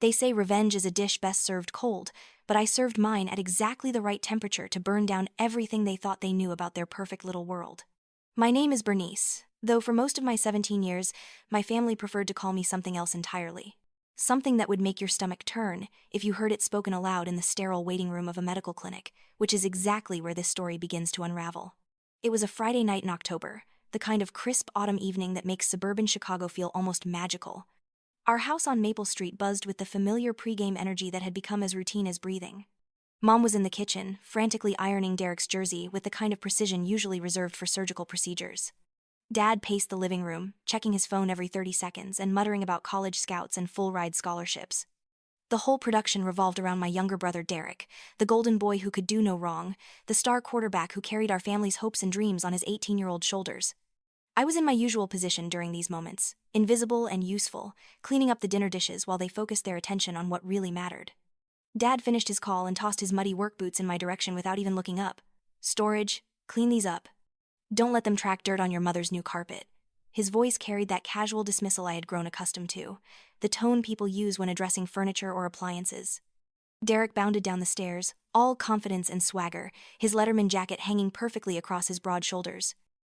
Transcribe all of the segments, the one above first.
They say revenge is a dish best served cold, but I served mine at exactly the right temperature to burn down everything they thought they knew about their perfect little world. My name is Bernice, though for most of my 17 years, my family preferred to call me something else entirely. Something that would make your stomach turn if you heard it spoken aloud in the sterile waiting room of a medical clinic, which is exactly where this story begins to unravel. It was a Friday night in October, the kind of crisp autumn evening that makes suburban Chicago feel almost magical. Our house on Maple Street buzzed with the familiar pregame energy that had become as routine as breathing. Mom was in the kitchen, frantically ironing Derek's jersey with the kind of precision usually reserved for surgical procedures. Dad paced the living room, checking his phone every 30 seconds and muttering about college scouts and full-ride scholarships. The whole production revolved around my younger brother Derek, the golden boy who could do no wrong, the star quarterback who carried our family's hopes and dreams on his 18-year-old shoulders. I was in my usual position during these moments, invisible and useful, cleaning up the dinner dishes while they focused their attention on what really mattered. Dad finished his call and tossed his muddy work boots in my direction without even looking up. "Storage, clean these up. Don't let them track dirt on your mother's new carpet." His voice carried that casual dismissal I had grown accustomed to, the tone people use when addressing furniture or appliances. Derek bounded down the stairs, all confidence and swagger, his Letterman jacket hanging perfectly across his broad shoulders.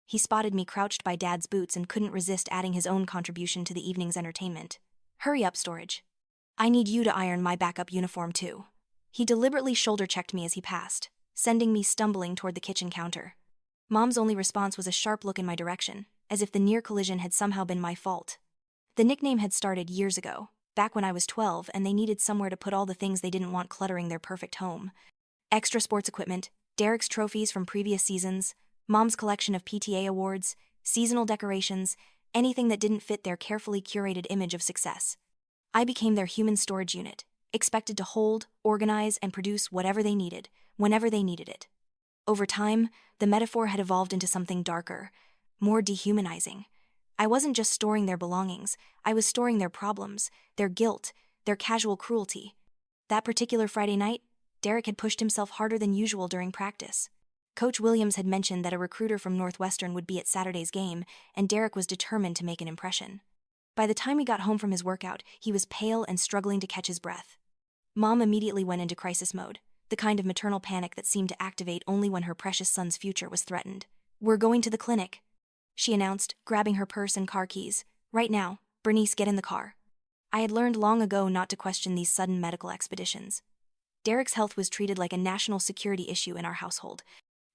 He spotted me crouched by Dad's boots and couldn't resist adding his own contribution to the evening's entertainment. "Hurry up, Storage. I need you to iron my backup uniform too." He deliberately shoulder-checked me as he passed, sending me stumbling toward the kitchen counter. Mom's only response was a sharp look in my direction, as if the near collision had somehow been my fault. The nickname had started years ago, back when I was 12 and they needed somewhere to put all the things they didn't want cluttering their perfect home. Extra sports equipment, Derek's trophies from previous seasons, Mom's collection of PTA awards, seasonal decorations, anything that didn't fit their carefully curated image of success. I became their human storage unit, expected to hold, organize, and produce whatever they needed, whenever they needed it. Over time, the metaphor had evolved into something darker, more dehumanizing. I wasn't just storing their belongings, I was storing their problems, their guilt, their casual cruelty. That particular Friday night, Derek had pushed himself harder than usual during practice. Coach Williams had mentioned that a recruiter from Northwestern would be at Saturday's game, and Derek was determined to make an impression. By the time he got home from his workout, he was pale and struggling to catch his breath. Mom immediately went into crisis mode, the kind of maternal panic that seemed to activate only when her precious son's future was threatened. "We're going to the clinic," she announced, grabbing her purse and car keys. "Right now, Bernice, get in the car." I had learned long ago not to question these sudden medical expeditions. Derek's health was treated like a national security issue in our household.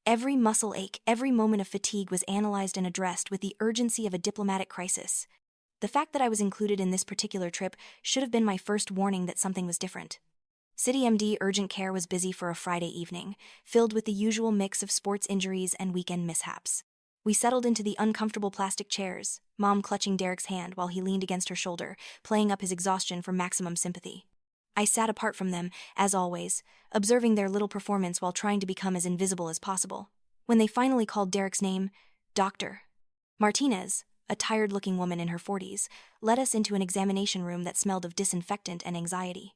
Every muscle ache, every moment of fatigue was analyzed and addressed with the urgency of a diplomatic crisis. The fact that I was included in this particular trip should have been my first warning that something was different. City MD urgent care was busy for a Friday evening, filled with the usual mix of sports injuries and weekend mishaps. We settled into the uncomfortable plastic chairs, Mom clutching Derek's hand while he leaned against her shoulder, playing up his exhaustion for maximum sympathy. I sat apart from them, as always, observing their little performance while trying to become as invisible as possible. When they finally called Derek's name, Dr. Martinez, a tired-looking woman in her 40s, led us into an examination room that smelled of disinfectant and anxiety.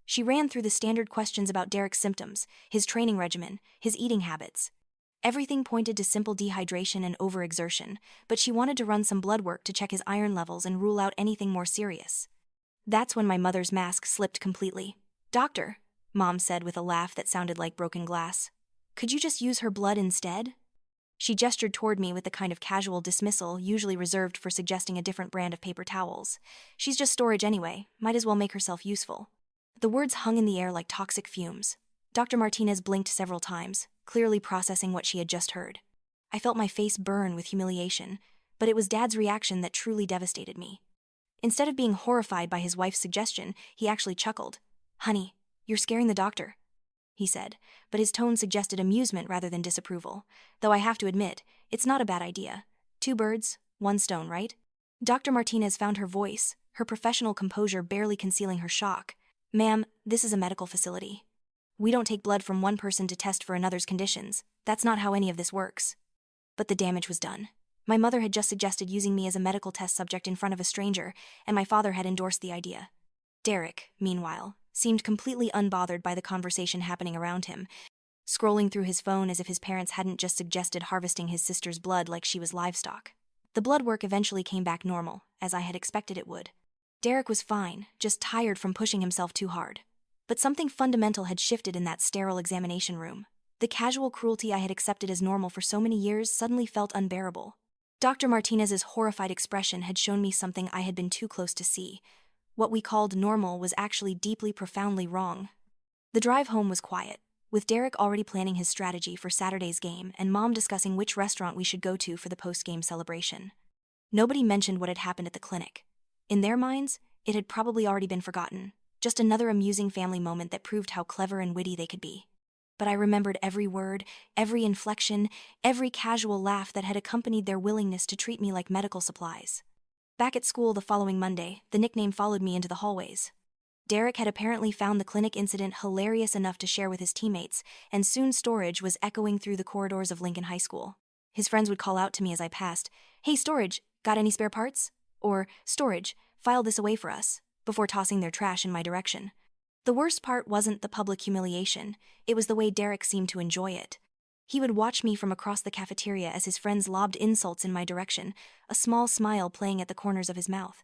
She ran through the standard questions about Derek's symptoms, his training regimen, his eating habits. Everything pointed to simple dehydration and overexertion, but she wanted to run some blood work to check his iron levels and rule out anything more serious. That's when my mother's mask slipped completely. "Doctor," Mom said with a laugh that sounded like broken glass, "could you just use her blood instead?" She gestured toward me with the kind of casual dismissal usually reserved for suggesting a different brand of paper towels. "She's just storage anyway, might as well make herself useful." The words hung in the air like toxic fumes. Dr. Martinez blinked several times, clearly processing what she had just heard. I felt my face burn with humiliation, but it was Dad's reaction that truly devastated me. Instead of being horrified by his wife's suggestion, he actually chuckled. "Honey, you're scaring the doctor," he said, but his tone suggested amusement rather than disapproval, though I have to admit, it's not a bad idea. Two birds, one stone, right? Dr. Martinez found her voice, her professional composure barely concealing her shock. "Ma'am, this is a medical facility. We don't take blood from one person to test for another's conditions. That's not how any of this works." But the damage was done. My mother had just suggested using me as a medical test subject in front of a stranger, and my father had endorsed the idea. Derek, meanwhile, seemed completely unbothered by the conversation happening around him, scrolling through his phone as if his parents hadn't just suggested harvesting his sister's blood like she was livestock. The blood work eventually came back normal, as I had expected it would. Derek was fine, just tired from pushing himself too hard. But something fundamental had shifted in that sterile examination room. The casual cruelty I had accepted as normal for so many years suddenly felt unbearable. Dr. Martinez's horrified expression had shown me something I had been too close to see. What we called normal was actually deeply, profoundly wrong. The drive home was quiet, with Derek already planning his strategy for Saturday's game and Mom discussing which restaurant we should go to for the post-game celebration. Nobody mentioned what had happened at the clinic. In their minds, it had probably already been forgotten, just another amusing family moment that proved how clever and witty they could be. But I remembered every word, every inflection, every casual laugh that had accompanied their willingness to treat me like medical supplies. Back at school the following Monday, the nickname followed me into the hallways. Derek had apparently found the clinic incident hilarious enough to share with his teammates, and soon Storage was echoing through the corridors of Lincoln High School. His friends would call out to me as I passed, "Hey Storage, got any spare parts?" Or, "Storage, file this away for us," before tossing their trash in my direction. The worst part wasn't the public humiliation, it was the way Derek seemed to enjoy it. He would watch me from across the cafeteria as his friends lobbed insults in my direction, a small smile playing at the corners of his mouth.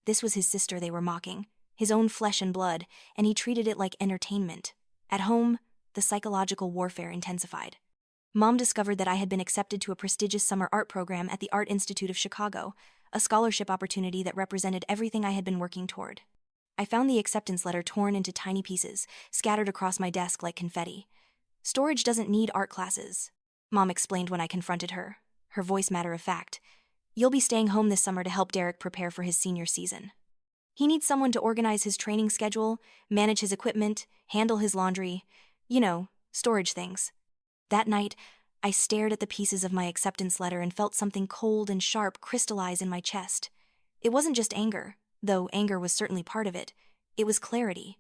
This was his sister they were mocking, his own flesh and blood, and he treated it like entertainment. At home, the psychological warfare intensified. Mom discovered that I had been accepted to a prestigious summer art program at the Art Institute of Chicago, a scholarship opportunity that represented everything I had been working toward. I found the acceptance letter torn into tiny pieces, scattered across my desk like confetti. "Storage doesn't need art classes," Mom explained when I confronted her, her voice matter of fact. "You'll be staying home this summer to help Derek prepare for his senior season. He needs someone to organize his training schedule, manage his equipment, handle his laundry, storage things." That night, I stared at the pieces of my acceptance letter and felt something cold and sharp crystallize in my chest. It wasn't just anger, though anger was certainly part of it. It was clarity.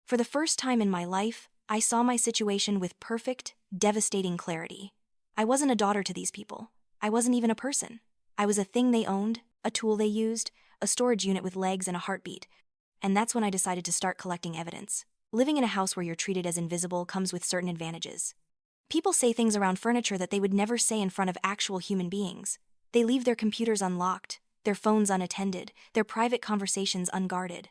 For the first time in my life, I saw my situation with perfect, devastating clarity. I wasn't a daughter to these people. I wasn't even a person. I was a thing they owned, a tool they used, a storage unit with legs and a heartbeat. And that's when I decided to start collecting evidence. Living in a house where you're treated as invisible comes with certain advantages. People say things around furniture that they would never say in front of actual human beings. They leave their computers unlocked, their phones unattended, their private conversations unguarded.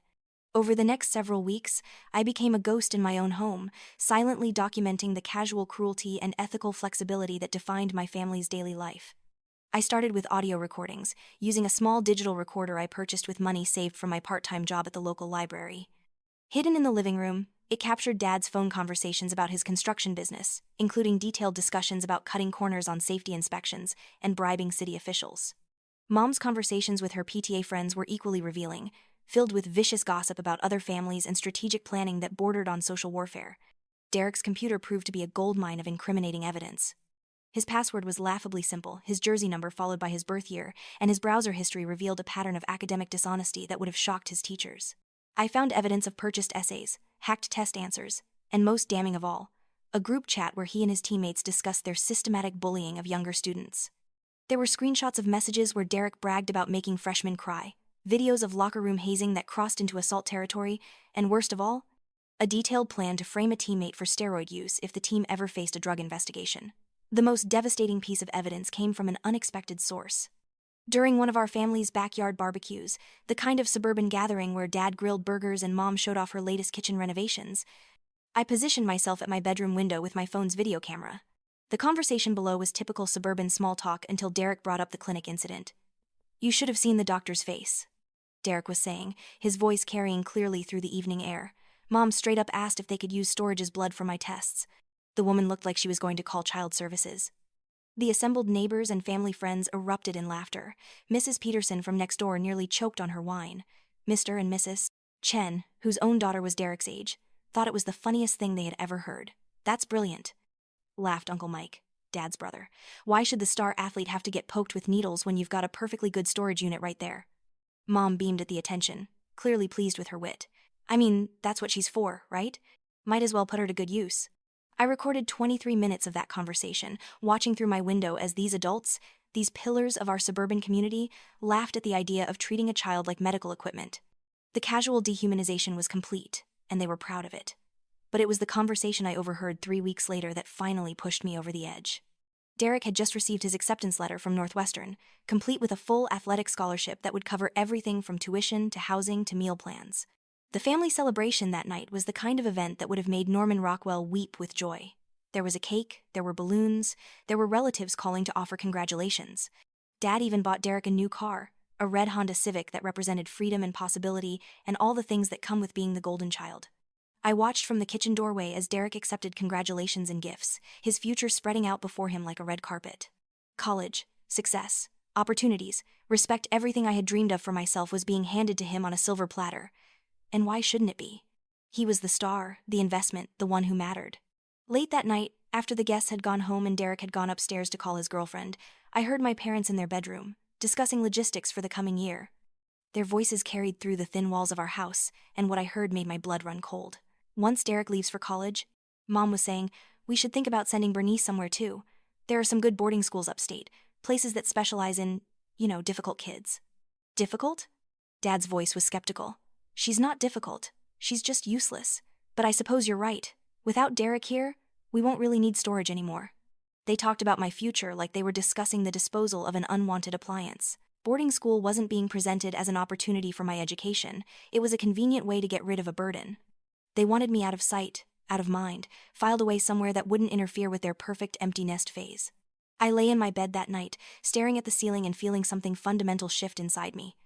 Over the next several weeks, I became a ghost in my own home, silently documenting the casual cruelty and ethical flexibility that defined my family's daily life. I started with audio recordings, using a small digital recorder I purchased with money saved from my part-time job at the local library. Hidden in the living room, it captured Dad's phone conversations about his construction business, including detailed discussions about cutting corners on safety inspections and bribing city officials. Mom's conversations with her PTA friends were equally revealing, filled with vicious gossip about other families and strategic planning that bordered on social warfare. Derek's computer proved to be a goldmine of incriminating evidence. His password was laughably simple, his jersey number followed by his birth year, and his browser history revealed a pattern of academic dishonesty that would have shocked his teachers. I found evidence of purchased essays, hacked test answers, and most damning of all, a group chat where he and his teammates discussed their systematic bullying of younger students. There were screenshots of messages where Derek bragged about making freshmen cry, videos of locker room hazing that crossed into assault territory, and worst of all, a detailed plan to frame a teammate for steroid use if the team ever faced a drug investigation. The most devastating piece of evidence came from an unexpected source. During one of our family's backyard barbecues, the kind of suburban gathering where Dad grilled burgers and Mom showed off her latest kitchen renovations, I positioned myself at my bedroom window with my phone's video camera. The conversation below was typical suburban small talk until Derek brought up the clinic incident. "You should have seen the doctor's face," Derek was saying, his voice carrying clearly through the evening air. "Mom straight up asked if they could use Storage's blood for my tests. The woman looked like she was going to call child services." The assembled neighbors and family friends erupted in laughter. Mrs. Peterson from next door nearly choked on her wine. Mr. and Mrs. Chen, whose own daughter was Derek's age, thought it was the funniest thing they had ever heard. "That's brilliant," laughed Uncle Mike, Dad's brother. "Why should the star athlete have to get poked with needles when you've got a perfectly good storage unit right there?" Mom beamed at the attention, clearly pleased with her wit. "I mean, that's what she's for, right? Might as well put her to good use." I recorded 23 minutes of that conversation, watching through my window as these adults, these pillars of our suburban community, laughed at the idea of treating a child like medical equipment. The casual dehumanization was complete, and they were proud of it. But it was the conversation I overheard 3 weeks later that finally pushed me over the edge. Derek had just received his acceptance letter from Northwestern, complete with a full athletic scholarship that would cover everything from tuition to housing to meal plans. The family celebration that night was the kind of event that would have made Norman Rockwell weep with joy. There was a cake, there were balloons, there were relatives calling to offer congratulations. Dad even bought Derek a new car, a red Honda Civic that represented freedom and possibility and all the things that come with being the golden child. I watched from the kitchen doorway as Derek accepted congratulations and gifts, his future spreading out before him like a red carpet. College, success, opportunities, respect, everything I had dreamed of for myself was being handed to him on a silver platter. And why shouldn't it be? He was the star, the investment, the one who mattered. Late that night, after the guests had gone home and Derek had gone upstairs to call his girlfriend, I heard my parents in their bedroom, discussing logistics for the coming year. Their voices carried through the thin walls of our house, and what I heard made my blood run cold. Once Derek leaves for college, Mom was saying, we should think about sending Bernice somewhere too. There are some good boarding schools upstate, places that specialize in, difficult kids. Difficult? Dad's voice was skeptical. She's not difficult. She's just useless. But I suppose you're right. Without Derek here, we won't really need storage anymore. They talked about my future like they were discussing the disposal of an unwanted appliance. Boarding school wasn't being presented as an opportunity for my education. It was a convenient way to get rid of a burden. They wanted me out of sight, out of mind, filed away somewhere that wouldn't interfere with their perfect empty nest phase. I lay in my bed that night, staring at the ceiling and feeling something fundamental shift inside me.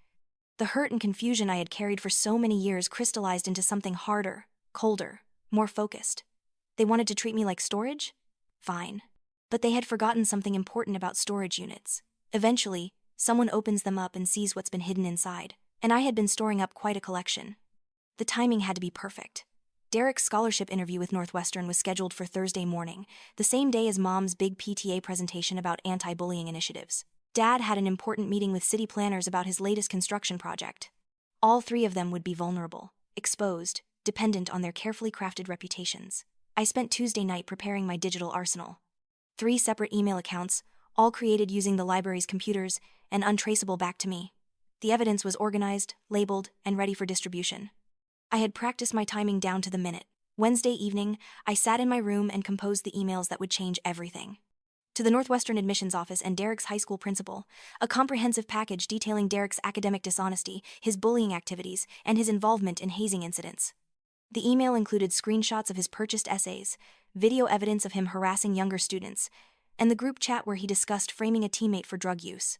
The hurt and confusion I had carried for so many years crystallized into something harder, colder, more focused. They wanted to treat me like storage? Fine. But they had forgotten something important about storage units. Eventually, someone opens them up and sees what's been hidden inside, and I had been storing up quite a collection. The timing had to be perfect. Derek's scholarship interview with Northwestern was scheduled for Thursday morning, the same day as Mom's big PTA presentation about anti-bullying initiatives. Dad had an important meeting with city planners about his latest construction project. All three of them would be vulnerable, exposed, dependent on their carefully crafted reputations. I spent Tuesday night preparing my digital arsenal. 3 separate email accounts, all created using the library's computers and untraceable back to me. The evidence was organized, labeled, and ready for distribution. I had practiced my timing down to the minute. Wednesday evening, I sat in my room and composed the emails that would change everything. To the Northwestern admissions office and Derek's high school principal, a comprehensive package detailing Derek's academic dishonesty, his bullying activities, and his involvement in hazing incidents. The email included screenshots of his purchased essays, video evidence of him harassing younger students, and the group chat where he discussed framing a teammate for drug use.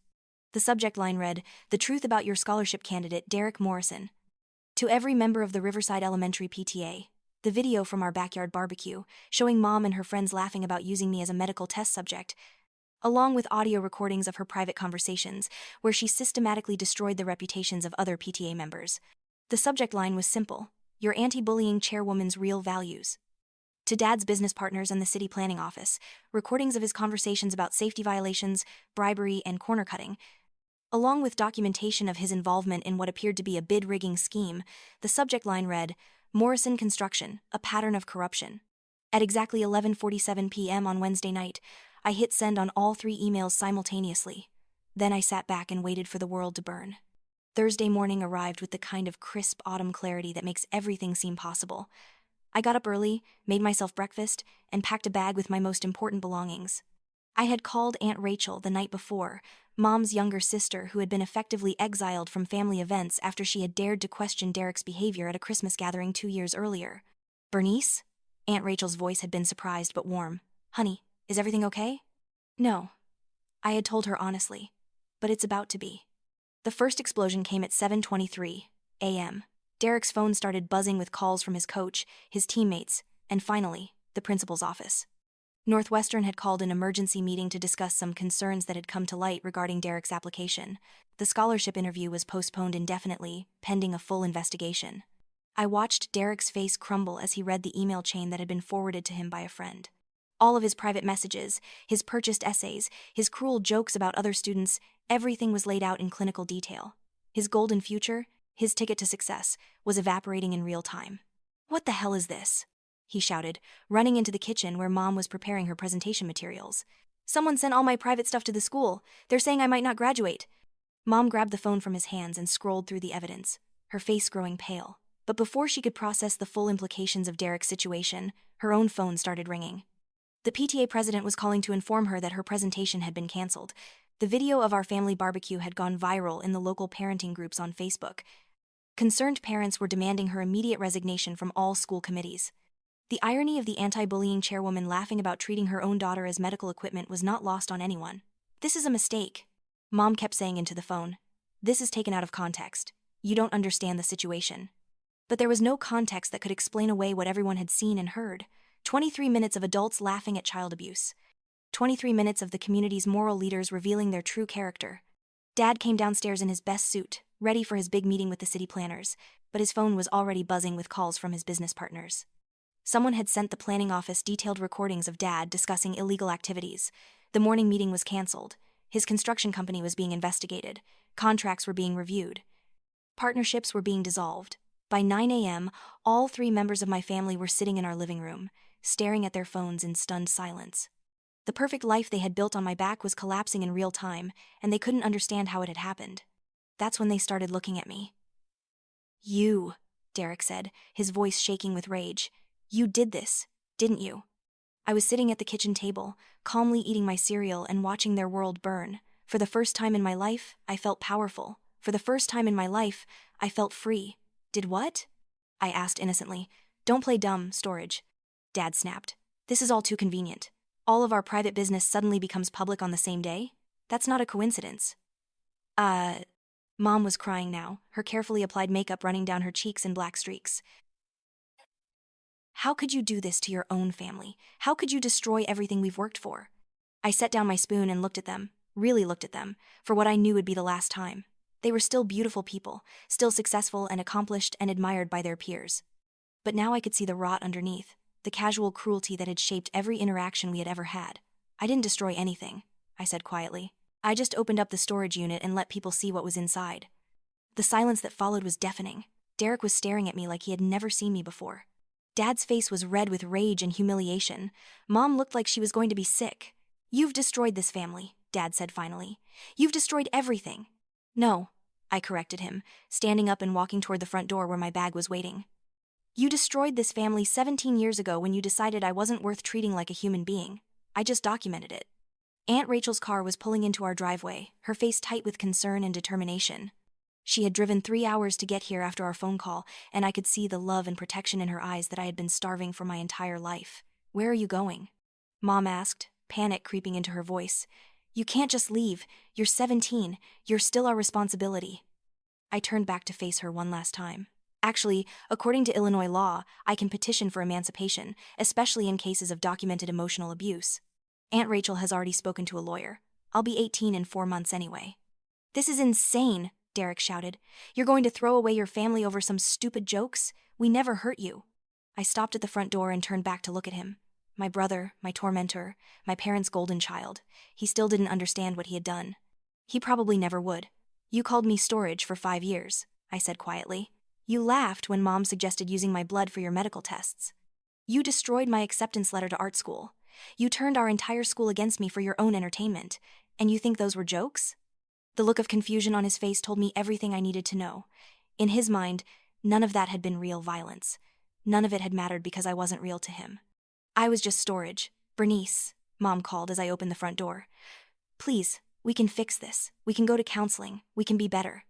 The subject line read, "The truth about your scholarship candidate, Derek Morrison." To every member of the Riverside Elementary PTA, the video from our backyard barbecue, showing Mom and her friends laughing about using me as a medical test subject, along with audio recordings of her private conversations, where she systematically destroyed the reputations of other PTA members. The subject line was simple: your anti-bullying chairwoman's real values. To Dad's business partners and the city planning office, recordings of his conversations about safety violations, bribery, and corner cutting, along with documentation of his involvement in what appeared to be a bid-rigging scheme. The subject line read, "Morrison Construction, a pattern of corruption." At exactly 11:47 p.m. on Wednesday night, I hit send on all 3 emails simultaneously. Then I sat back and waited for the world to burn. Thursday morning arrived with the kind of crisp autumn clarity that makes everything seem possible. I got up early, made myself breakfast, and packed a bag with my most important belongings. I had called Aunt Rachel the night before, Mom's younger sister who had been effectively exiled from family events after she had dared to question Derek's behavior at a Christmas gathering 2 years earlier. "Bernice?" Aunt Rachel's voice had been surprised but warm. "Honey, is everything okay?" "No." I had told her honestly. "But it's about to be." The first explosion came at 7:23 a.m. Derek's phone started buzzing with calls from his coach, his teammates, and finally, the principal's office. Northwestern had called an emergency meeting to discuss some concerns that had come to light regarding Derek's application. The scholarship interview was postponed indefinitely, pending a full investigation. I watched Derek's face crumble as he read the email chain that had been forwarded to him by a friend. All of his private messages, his purchased essays, his cruel jokes about other students, everything was laid out in clinical detail. His golden future, his ticket to success, was evaporating in real time. "What the hell is this?" he shouted, running into the kitchen where Mom was preparing her presentation materials. "Someone sent all my private stuff to the school. They're saying I might not graduate." Mom grabbed the phone from his hands and scrolled through the evidence, her face growing pale. But before she could process the full implications of Derek's situation, her own phone started ringing. The PTA president was calling to inform her that her presentation had been canceled. The video of our family barbecue had gone viral in the local parenting groups on Facebook. Concerned parents were demanding her immediate resignation from all school committees. The irony of the anti-bullying chairwoman laughing about treating her own daughter as medical equipment was not lost on anyone. "This is a mistake," Mom kept saying into the phone. "This is taken out of context. You don't understand the situation." But there was no context that could explain away what everyone had seen and heard. 23 minutes of adults laughing at child abuse. 23 minutes of the community's moral leaders revealing their true character. Dad came downstairs in his best suit, ready for his big meeting with the city planners, but his phone was already buzzing with calls from his business partners. Someone had sent the planning office detailed recordings of Dad discussing illegal activities. The morning meeting was canceled. His construction company was being investigated. Contracts were being reviewed. Partnerships were being dissolved. By 9 a.m., all 3 members of my family were sitting in our living room, staring at their phones in stunned silence. The perfect life they had built on my back was collapsing in real time, and they couldn't understand how it had happened. That's when they started looking at me. "You," Derek said, his voice shaking with rage. "You did this, didn't you?" I was sitting at the kitchen table, calmly eating my cereal and watching their world burn. For the first time in my life, I felt powerful. For the first time in my life, I felt free. "Did what?" I asked innocently. "Don't play dumb, Storage," Dad snapped. "This is all too convenient. All of our private business suddenly becomes public on the same day? That's not a coincidence." Mom was crying now, her carefully applied makeup running down her cheeks in black streaks. "How could you do this to your own family? How could you destroy everything we've worked for?" I set down my spoon and looked at them, really looked at them, for what I knew would be the last time. They were still beautiful people, still successful and accomplished and admired by their peers. But now I could see the rot underneath, the casual cruelty that had shaped every interaction we had ever had. "I didn't destroy anything," I said quietly. "I just opened up the storage unit and let people see what was inside." The silence that followed was deafening. Derek was staring at me like he had never seen me before. Dad's face was red with rage and humiliation. Mom looked like she was going to be sick. "You've destroyed this family," Dad said finally. "You've destroyed everything." "No," I corrected him, standing up and walking toward the front door where my bag was waiting. "You destroyed this family 17 years ago when you decided I wasn't worth treating like a human being. I just documented it." Aunt Rachel's car was pulling into our driveway, her face tight with concern and determination. She had driven 3 hours to get here after our phone call, and I could see the love and protection in her eyes that I had been starving for my entire life. "Where are you going?" Mom asked, panic creeping into her voice. "You can't just leave. You're 17. You're still our responsibility." I turned back to face her one last time. "Actually, according to Illinois law, I can petition for emancipation, especially in cases of documented emotional abuse. Aunt Rachel has already spoken to a lawyer. I'll be 18 in 4 months anyway." "This is insane," Derek shouted. "You're going to throw away your family over some stupid jokes? We never hurt you." I stopped at the front door and turned back to look at him. My brother, my tormentor, my parents' golden child. He still didn't understand what he had done. He probably never would. "You called me Storage for 5 years," I said quietly. "You laughed when Mom suggested using my blood for your medical tests. You destroyed my acceptance letter to art school. You turned our entire school against me for your own entertainment. And you think those were jokes?" The look of confusion on his face told me everything I needed to know. In his mind, none of that had been real violence. None of it had mattered because I wasn't real to him. I was just Storage. "Bernice," Mom called as I opened the front door. "Please, we can fix this. We can go to counseling. We can be better."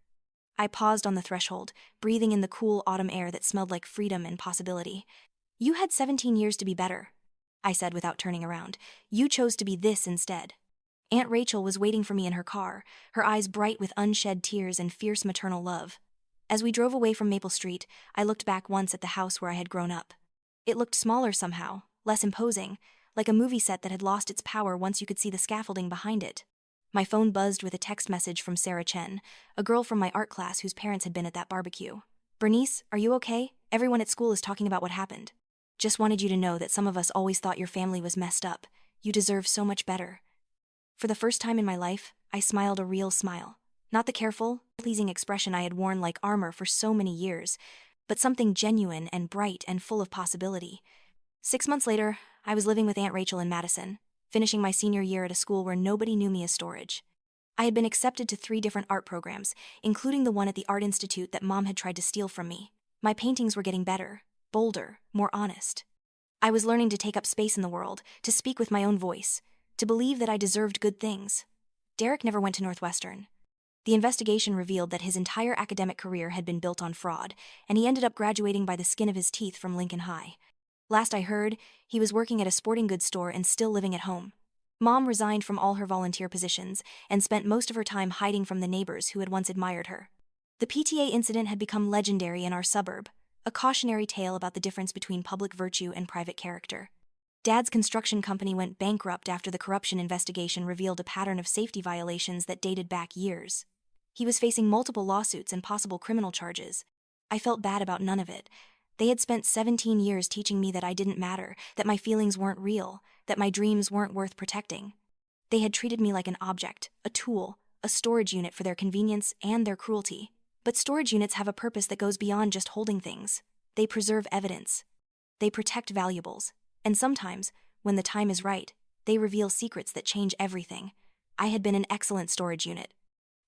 I paused on the threshold, breathing in the cool autumn air that smelled like freedom and possibility. "You had 17 years to be better," I said without turning around. "You chose to be this instead." Aunt Rachel was waiting for me in her car, her eyes bright with unshed tears and fierce maternal love. As we drove away from Maple Street, I looked back once at the house where I had grown up. It looked smaller somehow, less imposing, like a movie set that had lost its power once you could see the scaffolding behind it. My phone buzzed with a text message from Sarah Chen, a girl from my art class whose parents had been at that barbecue. "Bernice, are you okay? Everyone at school is talking about what happened. Just wanted you to know that some of us always thought your family was messed up. You deserve so much better." For the first time in my life, I smiled a real smile. Not the careful, pleasing expression I had worn like armor for so many years, but something genuine and bright and full of possibility. 6 months later, I was living with Aunt Rachel in Madison, finishing my senior year at a school where nobody knew me as Storage. I had been accepted to 3 different art programs, including the one at the Art Institute that Mom had tried to steal from me. My paintings were getting better, bolder, more honest. I was learning to take up space in the world, to speak with my own voice, to believe that I deserved good things. Derek never went to Northwestern. The investigation revealed that his entire academic career had been built on fraud, and he ended up graduating by the skin of his teeth from Lincoln High. Last I heard, he was working at a sporting goods store and still living at home. Mom resigned from all her volunteer positions and spent most of her time hiding from the neighbors who had once admired her. The PTA incident had become legendary in our suburb, a cautionary tale about the difference between public virtue and private character. Dad's construction company went bankrupt after the corruption investigation revealed a pattern of safety violations that dated back years. He was facing multiple lawsuits and possible criminal charges. I felt bad about none of it. They had spent 17 years teaching me that I didn't matter, that my feelings weren't real, that my dreams weren't worth protecting. They had treated me like an object, a tool, a storage unit for their convenience and their cruelty. But storage units have a purpose that goes beyond just holding things. They preserve evidence. They protect valuables. And sometimes, when the time is right, they reveal secrets that change everything. I had been an excellent storage unit.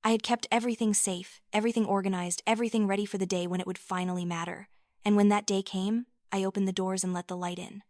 I had kept everything safe, everything organized, everything ready for the day when it would finally matter. And when that day came, I opened the doors and let the light in.